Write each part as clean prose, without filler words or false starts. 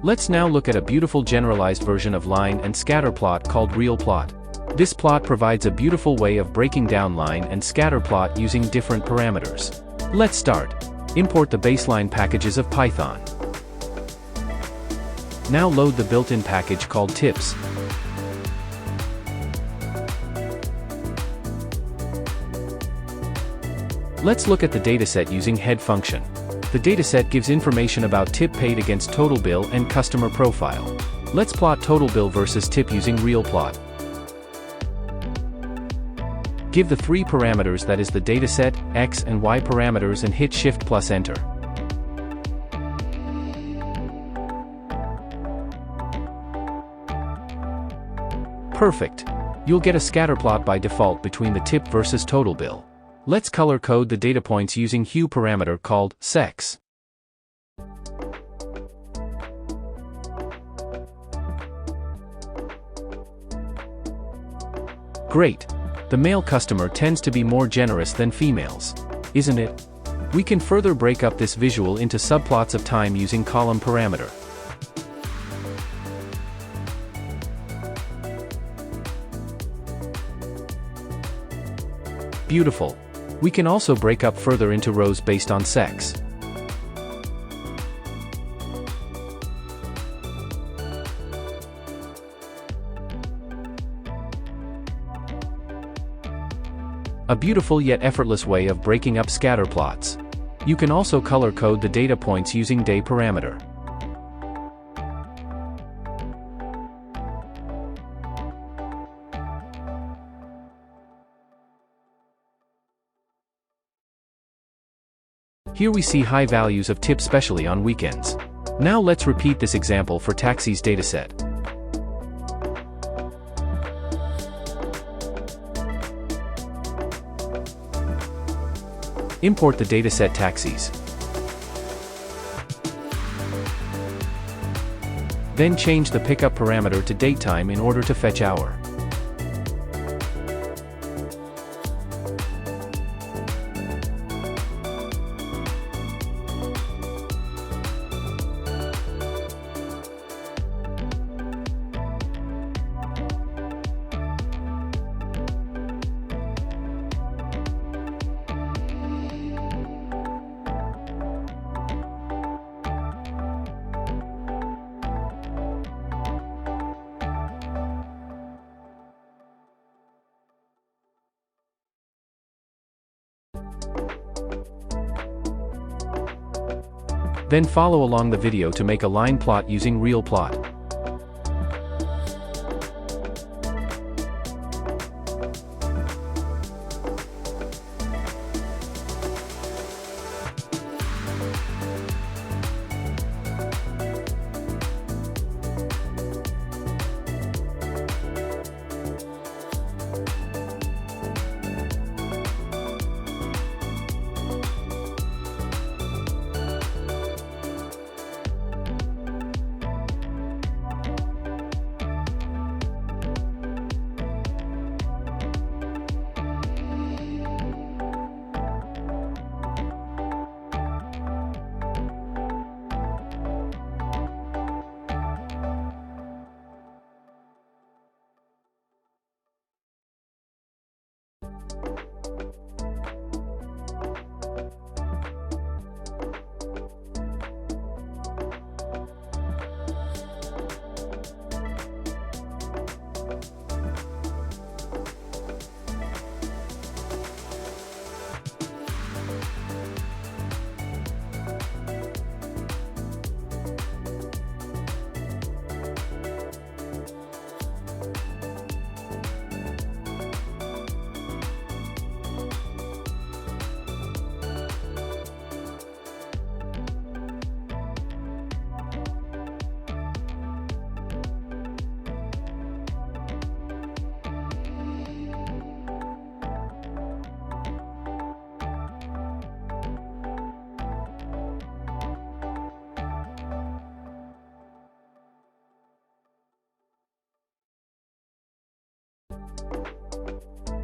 Let's now look at a beautiful generalized version of line and scatter plot called relplot. This plot provides a beautiful way of breaking down line and scatter plot using different parameters. Let's start. Import the baseline packages of Python. Now load the built-in package called tips. Let's look at the dataset using head function. The dataset gives information about tip paid against total bill and customer profile. Let's plot total bill versus tip using relplot. Give the three parameters, that is the dataset, X and Y parameters, and hit Shift plus Enter. Perfect. You'll get a scatter plot by default between the tip versus total bill. Let's color code the data points using hue parameter called sex. Great. The male customer tends to be more generous than females, isn't it? We can further break up this visual into subplots of time using column parameter. Beautiful. We can also break up further into rows based on sex. A beautiful yet effortless way of breaking up scatter plots. You can also color code the data points using day parameter. Here we see high values of tip, especially on weekends. Now let's repeat this example for taxis dataset. Import the dataset taxis. Then change the pickup parameter to datetime in order to fetch hour. Then follow along the video to make a line plot using relplot.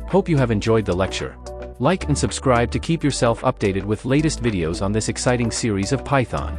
Hope you have enjoyed the lecture. Like and subscribe to keep yourself updated with latest videos on this exciting series of Python.